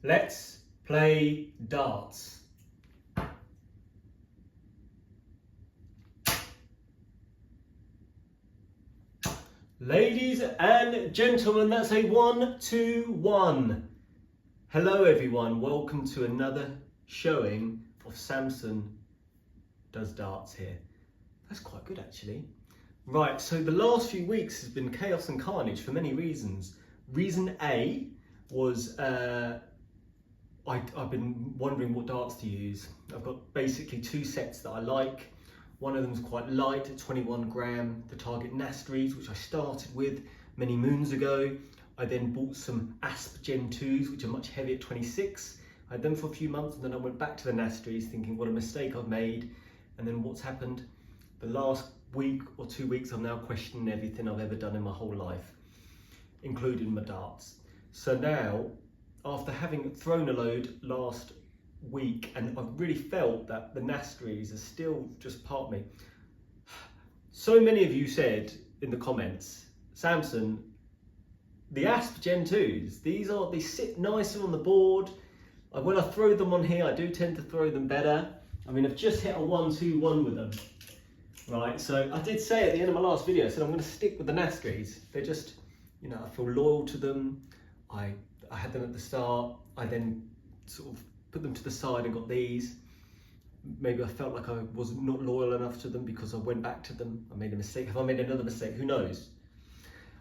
Let's play darts. Ladies and gentlemen, that's a 1, 2, 1. Hello everyone, welcome to another showing of Samson Does Darts here. That's quite good actually. Right, so the last few weeks has been chaos and carnage for many reasons. Reason A was I've been wondering what darts to use. I've got basically two sets that I like. One of them is quite light at 21 gram, the Target Nastries, which I started with many moons ago. I then bought some Asp Gen 2s, which are much heavier at 26. I had them for a few months and then I went back to the Nastries thinking what a mistake I've made. And then what's happened? The last week or 2 weeks, I'm now questioning everything I've ever done in my whole life, including my darts. So now, after having thrown a load last week, and I've really felt that the Nastries are still just part of me. So many of you said in the comments, Samson, the Asp Gen 2s, they sit nicer on the board. When I throw them on here, I do tend to throw them better. I mean, I've just hit a 1, 2, 1 with them. Right, so I did say at the end of my last video, I said I'm going to stick with the Nastries. They're just, you know, I feel loyal to them. I had them at the start. I then sort of put them to the side and got these. Maybe I felt like I was not loyal enough to them because I went back to them. I made a mistake. Have I made another mistake? Who knows?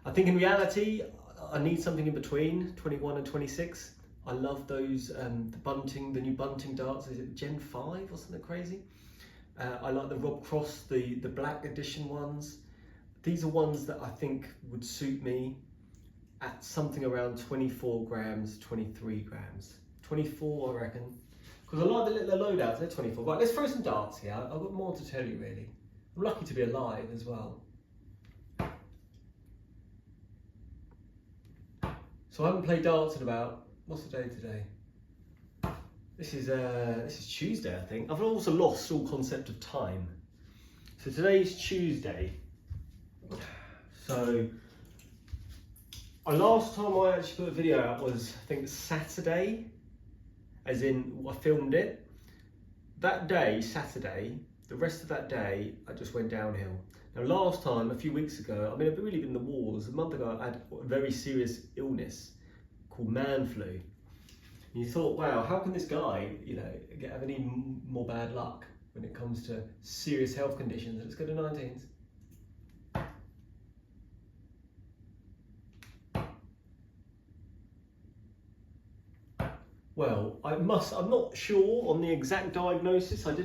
I think in reality, I need something in between 21 and 26. I love those, the new bunting darts. Is it Gen 5 or something crazy? I like the Rob Cross, the black edition ones. These are ones that I think would suit me at something around 24 grams, 23 grams. 24, I reckon. Because I like the little loadouts, they're 24. Right, let's throw some darts here. I've got more to tell you, really. I'm lucky to be alive as well. So I haven't played darts in about, what's the day today? This is Tuesday, I think. I've also lost all concept of time. So today's Tuesday. So last time I actually put a video out was, I think, Saturday, as in I filmed it. That day, Saturday, the rest of that day, I just went downhill. Now last time, a few weeks ago, I mean, I've really been in the wars. A month ago, I had a very serious illness called man flu. And you thought, wow, how can this guy, you know, have any more bad luck when it comes to serious health conditions? Let's go to 19s. Well, I'm not sure on the exact diagnosis. I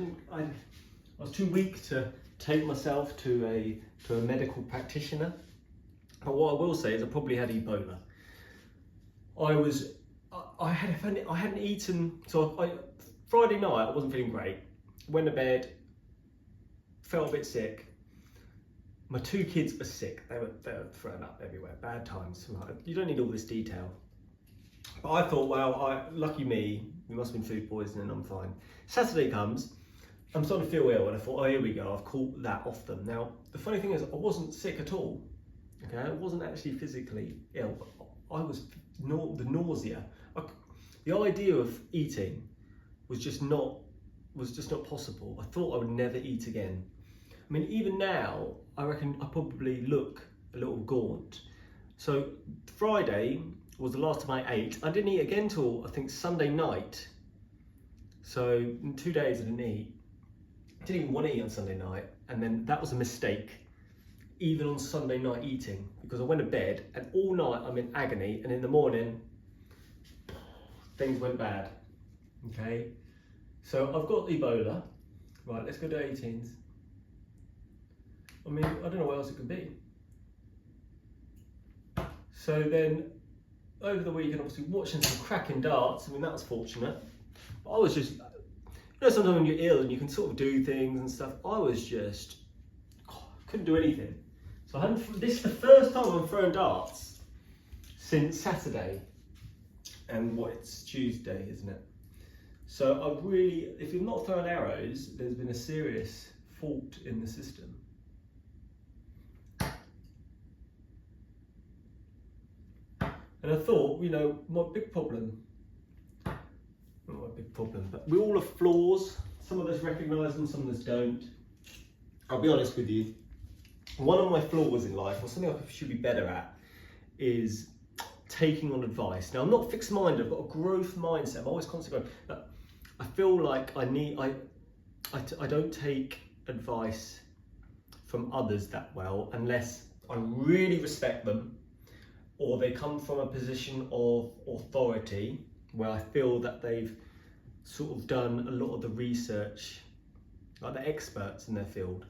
was too weak to take myself to a medical practitioner. But what I will say is I probably had Ebola. I hadn't eaten, so Friday night I wasn't feeling great. Went to bed, felt a bit sick. My two kids were sick. They were thrown up everywhere. Bad times. You don't need all this detail. But I thought, well, lucky me, it must have been food poisoning, I'm fine. Saturday comes, I'm starting to feel ill, and I thought, oh, here we go, I've caught that off them. Now, the funny thing is, I wasn't sick at all. Okay, I wasn't actually physically ill. I was the nausea. The idea of eating was just not possible. I thought I would never eat again. I mean, even now, I reckon I probably look a little gaunt. So Friday was the last time I ate. I didn't eat again till I think Sunday night. So in 2 days I didn't eat. I didn't even want to eat on Sunday night, and then that was a mistake. Even on Sunday night eating, because I went to bed and all night I'm in agony, and in the morning things went bad. Okay, so I've got Ebola. Right, let's go to 18s. I mean, I don't know what else it could be. So then over the weekend, obviously watching some cracking darts. I mean, that was fortunate. But I was just, you know, sometimes when you're ill and you can sort of do things and stuff, I was just, couldn't do anything. So this is the first time I'm throwing darts since Saturday. And it's Tuesday, isn't it? So I've really, if you're not throwing arrows, there's been a serious fault in the system. And I thought, you know, my big problem problem. But we all have flaws. Some of us recognise them, some of us don't. I'll be honest with you. One of my flaws in life, or something I should be better at, is taking on advice. Now, I'm not fixed-minded. I've got a growth mindset. I'm always constantly growing. But I feel like I don't take advice from others that well unless I really respect them, or they come from a position of authority where I feel that they've sort of done a lot of the research, like the experts in their field.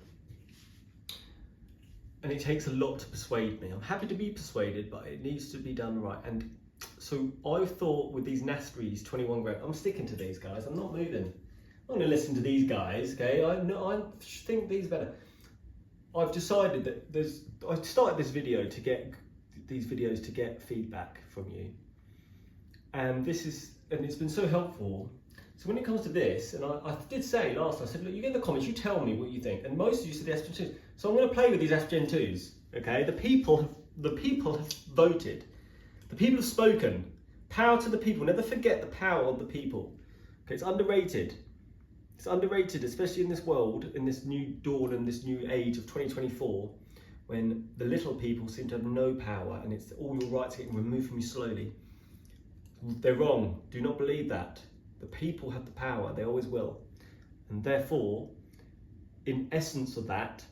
And it takes a lot to persuade me. I'm happy to be persuaded, but it needs to be done right. And so I thought with these Nastries 21 gram, I'm sticking to these guys. I'm not moving. I'm not going to listen to these guys. Okay, I think these are better. I've decided that I started this video to get these videos to get feedback from you, and it's been so helpful. So when it comes to this, and I did say last time, I said, look, you get in the comments, you tell me what you think. And most of you said the Aspen 2s. So I'm going to play with these Aspen 2s, okay? The people have voted. The people have spoken. Power to the people. Never forget the power of the people. Okay, it's underrated. It's underrated, especially in this world, in this new dawn and this new age of 2024, when the little people seem to have no power and it's all your rights getting removed from you slowly. They're wrong. Do not believe that. The people have the power, they always will. And therefore, in essence of that,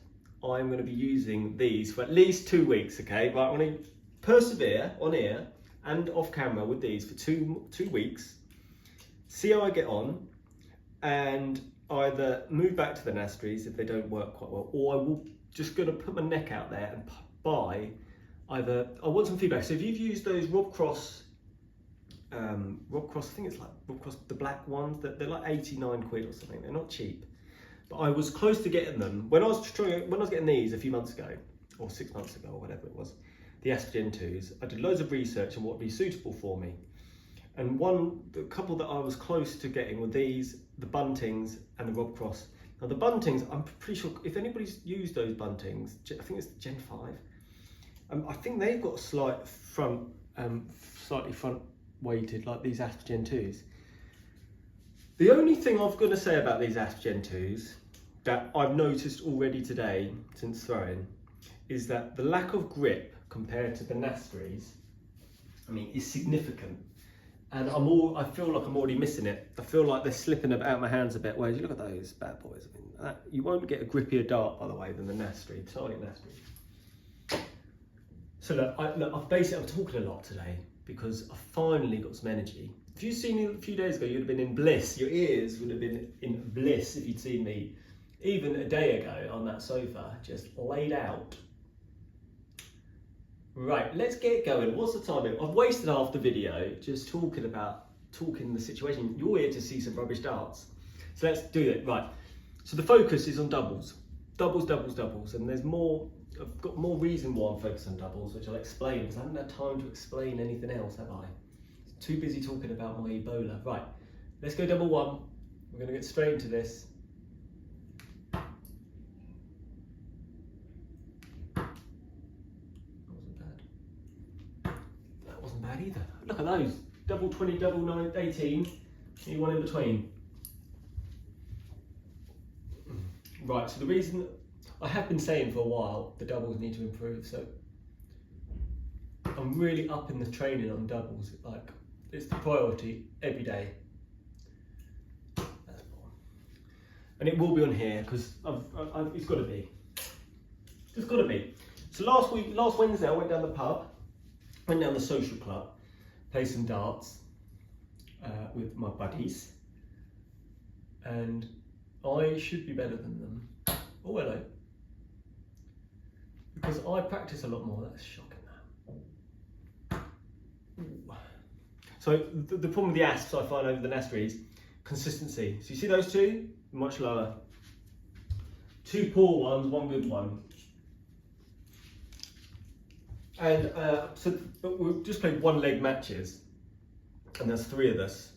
I'm going to be using these for at least 2 weeks, okay? But I'm going to persevere on here and off camera with these for two weeks, see how I get on, and either move back to the Nastries if they don't work quite well, or I will just going to put my neck out there and buy either, I want some feedback. So if you've used those Rob Cross, I think it's like Rob Cross, the black ones, they're like 89 quid or something. They're not cheap, but I was close to getting them when I was getting these a few months ago, or 6 months ago, or whatever it was. The Aspen 2s. I did loads of research on what would be suitable for me, and the couple that I was close to getting were these, the Buntings and the Rob Cross. Now the Buntings, I'm pretty sure if anybody's used those Buntings, I think it's the Gen 5. I think they've got a slightly front weighted like these Aspen 2s. The only thing I've got to say about these Aspen 2s that I've noticed already today since throwing is that the lack of grip compared to the Nastries, is significant. And I feel like I'm already missing it. I feel like they're slipping out my hands a bit. Whereas you look at those bad boys. You won't get a grippier dart, by the way, than the Nastry, target Nastry. So look, I'm talking a lot today because I finally got some energy. If you'd seen me a few days ago, you'd have been in bliss. Your ears would have been in bliss if you'd seen me even a day ago on that sofa, just laid out. Right, let's get going. What's the time? I've wasted half the video just talking the situation. You're here to see some rubbish darts. So let's do it. Right, so the focus is on doubles. Doubles. And there's more, I've got more reason why I'm focused on doubles, which I'll explain, because I haven't had time to explain anything else, have I? Too busy talking about my Ebola. Right, let's go double one. We're going to get straight into this. That wasn't bad either. Look at those. Double 20, double 9, 18. Any one in between. Right, so the reason I have been saying for a while the doubles need to improve, so I'm really upping the training on doubles. Like, it's the priority every day. That's more. And it will be on here because it's got to be. It's got to be. So last Wednesday, I went down the pub, went down the social club, played some darts with my buddies, and I should be better than them. Oh, hello. Because I practice a lot more. That's shocking. That. Ooh. So the problem with the asps I find over the Nastries, consistency. So you see those two? Much lower. Two poor ones, one good one. And but we've just played one leg matches, and there's 3 of us.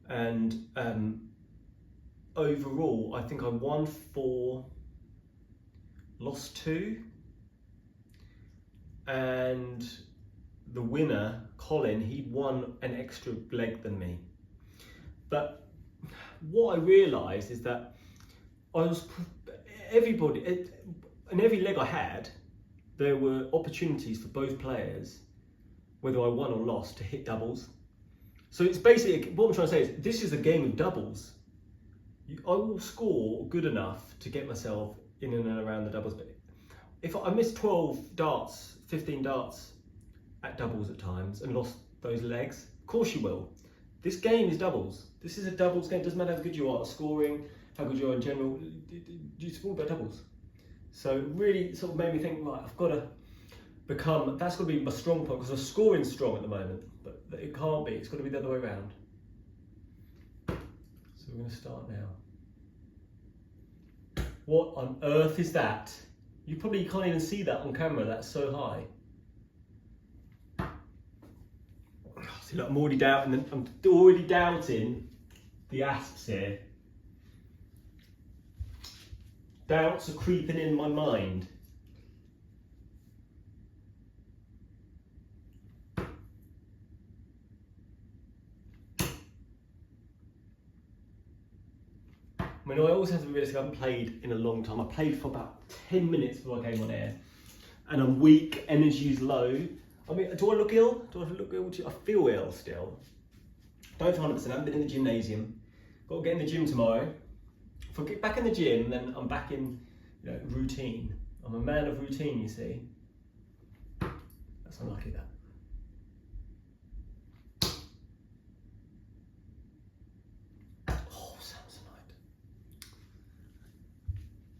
And overall, I think I won 4, lost 2, and the winner, Colin, he'd won an extra leg than me. But what I realised is that everybody, in every leg I had, there were opportunities for both players, whether I won or lost, to hit doubles. So it's basically, what I'm trying to say is, this is a game of doubles. I will score good enough to get myself in and around the doubles. But if I miss 12 darts, 15 darts at doubles at times and lost those legs, of course you will. This game is doubles. This is a doubles game. It doesn't matter how good you are at scoring, how good you are in general. It's all about doubles. So it really sort of made me think, right, I've got to become, that's got to be my strong point, because I'm scoring strong at the moment, but it can't be. It's got to be the other way around. So we're going to start now. What on earth is that? You probably can't even see that on camera, that's so high. See, look, I'm already doubting the asps here. Doubts are creeping in my mind. I mean, I always have to be realistic. I haven't played in a long time. I played for about 10 minutes before I came on air, and I'm weak, energy is low. I mean, do I look ill? Do I look ill? I feel ill still. Don't 100%. I haven't been in the gymnasium. Got to get in the gym tomorrow. If I get back in the gym, then I'm back in, routine. I'm a man of routine, you see. That's unlucky, that. Oh, Samsonite.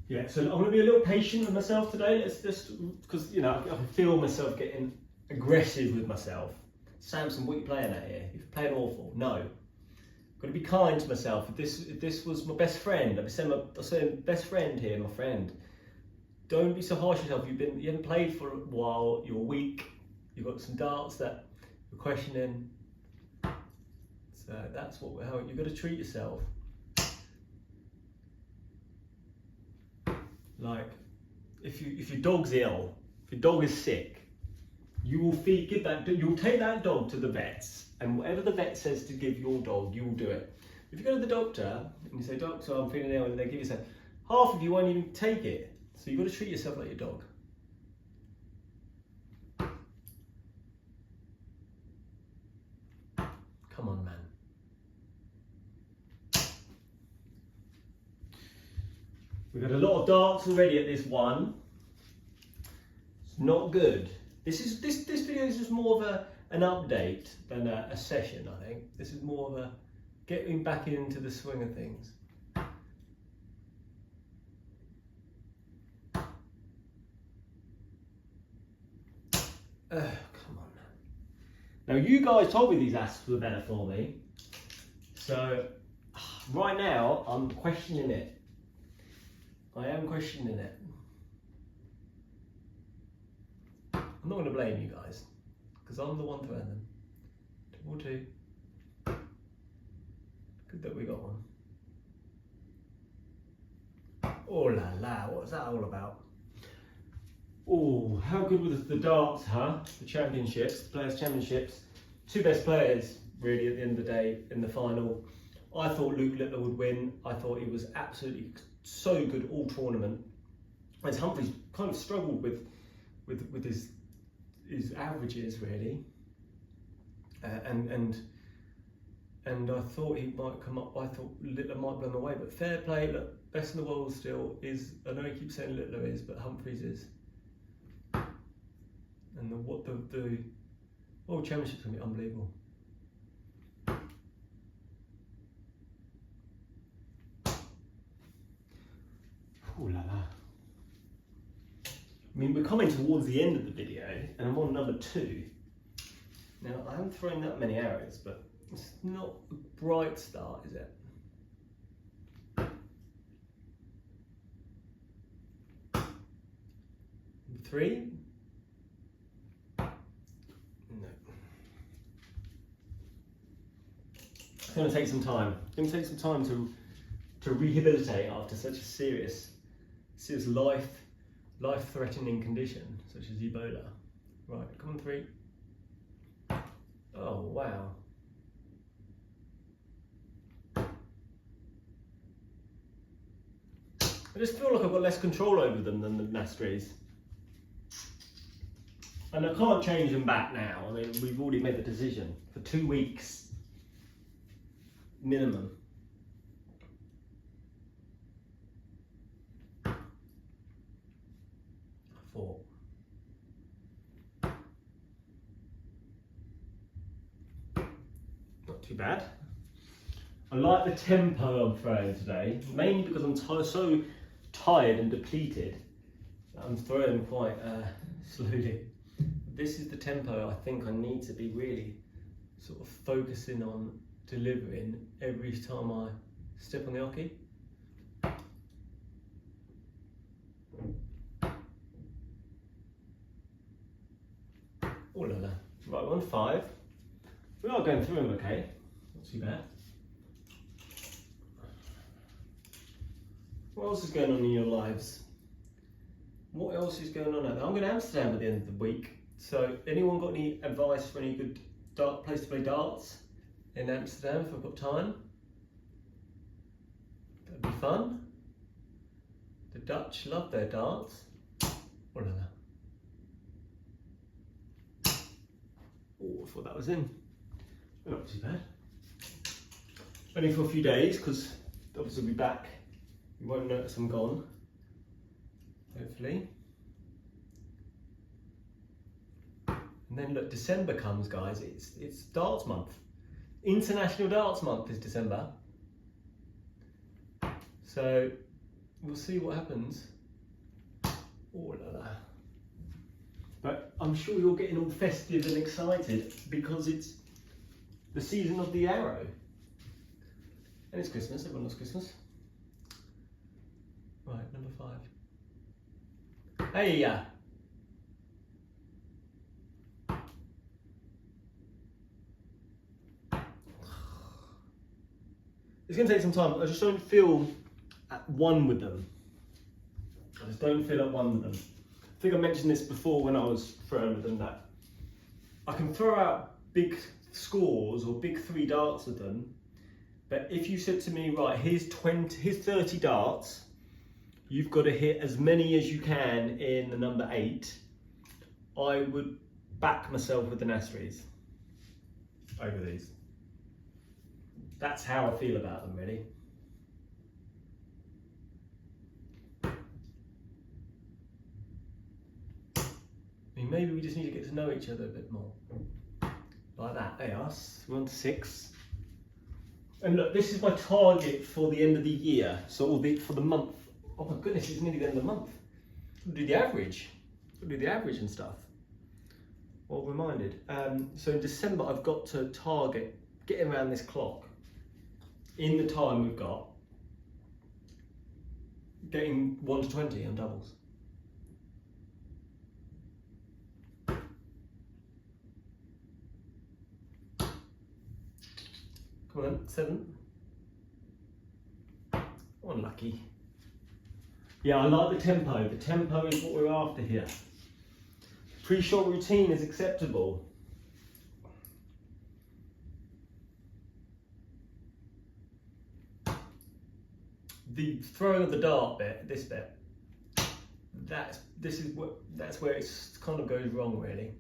Yeah, so I'm going to be a little patient with myself today. Let's just, because, I can feel myself getting aggressive with myself. Samson, what are you playing at here? You're playing awful. No. Got to be kind to myself. If this was my best friend, I'm saying best friend here, my friend. Don't be so harsh on yourself. You haven't played for a while. You're weak. You've got some darts that you're questioning. So that's how you've got to treat yourself. Like, if your dog's ill, if your dog is sick, you'll take that dog to the vets, and whatever the vet says to give your dog, you will do it. If you go to the doctor and you say, "Doctor, I'm feeling ill," and they give you something, half of you won't even take it. So you've got to treat yourself like your dog. Come on, man. We've got a lot of darts already at this one. It's not good. This video is just more of an update than a session, I think. This is more of a getting back into the swing of things. Come on, man. Now, you guys told me these asps were better for me. So, right now, I'm questioning it. I am questioning it. I'm not going to blame you guys, because I'm the one throwing them. 2-2. Good that we got one. Oh la la, what's that all about? Oh, how good were the darts, huh? The championships, the Players' Championships. Two best players, really, at the end of the day, in the final. I thought Luke Littler would win. I thought he was absolutely so good all tournament. As Humphries kind of struggled with his averages, really. And I thought he might come up. I thought Littler might blow him away, but fair play. Look, best in the world still is. I know he keeps saying Littler is, but Humphries is. And the World Championship's gonna be unbelievable. Ooh la la. I mean, we're coming towards the end of the video, and I'm on number 2. Now, I haven't thrown that many arrows, but it's not a bright start, is it? 3. No. It's going to take some time. It's going to take some time to rehabilitate after such a serious life-threatening condition such as Ebola. Right, come on, 3. Oh wow. I just feel like I've got less control over them than the Nastries. And I can't change them back now. I mean, we've already made the decision for 2 weeks minimum. Four. Not too bad. I like the tempo I'm throwing today, mainly because I'm so tired and depleted that I'm throwing quite slowly. This is the tempo I think I need to be really sort of focusing on delivering every time I step on the oche. Oh la la. Right, we're on 5. We are going through them okay. Not too bad. What else is going on in your lives? What else is going on out there? I'm going to Amsterdam at the end of the week. So anyone got any advice for any good place to play darts in Amsterdam if I've got time? That'd be fun. The Dutch love their darts. Oh la la. Oh, I thought that was in. Not too bad. Only for a few days, because obviously we'll be back. You won't notice I'm gone. Hopefully. And then look, December comes, guys. It's darts month. International Darts Month is December. So we'll see what happens. Oh la la. But I'm sure you're getting all festive and excited because it's the season of the arrow. And it's Christmas, everyone loves Christmas. Right, number 5. Hey, yeah. It's going to take some time. I just don't feel at one with them. I just don't feel at one with them. I think I mentioned this before when I was throwing with them, that I can throw out big scores or big 3 darts with them, but if you said to me, right, here's 30 darts, you've got to hit as many as you can in the number 8, I would back myself with the Nastries over these. That's how I feel about them, really. I mean, maybe we just need to get to know each other a bit more. Like that, there you are. We're on 6. And look, this is my target for the end of the year. So for the month. Oh my goodness, it's nearly the end of the month. We'll do the average. We'll do the average and stuff. Well reminded. So in December, I've got to target getting around this clock in the time we've got, getting 1 to 20 on doubles. Come on then, 7. Unlucky. Yeah, I like the tempo. The tempo is what we're after here. Pre-shot routine is acceptable. The throwing of the dart bit, this bit, that's where it kind of goes wrong, really.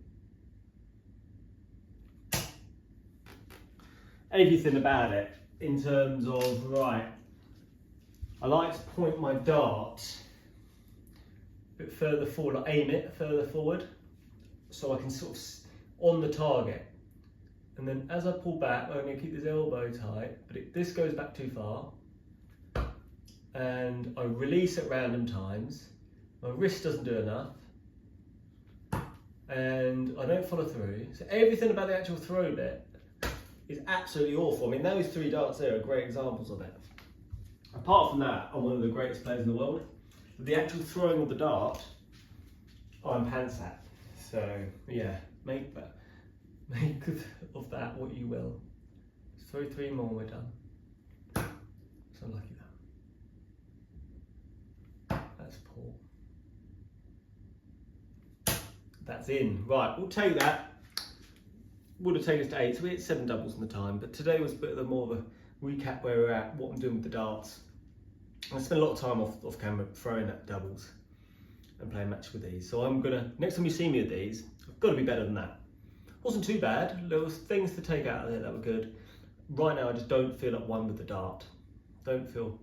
Everything about it in terms of, right, I like to point my dart a bit further forward, like aim it further forward, so I can sort of on the target. And then as I pull back, I'm going to keep this elbow tight, but this goes back too far. And I release at random times. My wrist doesn't do enough. And I don't follow through. So everything about the actual throw bit is absolutely awful. I mean, those 3 darts there are great examples of it. Apart from that, I'm one of the greatest players in the world. But the actual throwing of the dart, I'm pants at. So yeah, make of that what you will. Let's throw 3 more, we're done. So lucky that. That's poor. That's in. Right, we'll take that. Would have taken us to 8, so we hit 7 doubles in the time, but today was a bit of more of a recap where we're at, what I'm doing with the darts. I spend a lot of time off camera throwing at doubles and playing match with these. So I'm gonna, next time you see me with these, I've got to be better than that. Wasn't too bad. There was things to take out of there that were good. Right now I just don't feel at one with the dart. Don't feel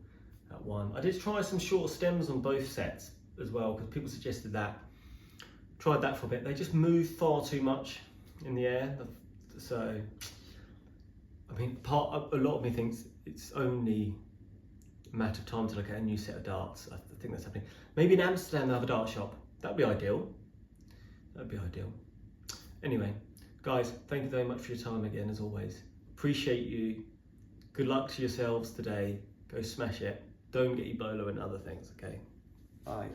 at one. I did try some short stems on both sets as well, because people suggested that. Tried that for a bit. They just move far too much in the air. So, I mean, a lot of me thinks it's only a matter of time to look at a new set of darts. I think that's happening. Maybe in Amsterdam they'll have a dart shop. That'd be ideal. That'd be ideal. Anyway, guys, thank you very much for your time again, as always. Appreciate you. Good luck to yourselves today. Go smash it. Don't get Ebola and other things, okay? Bye.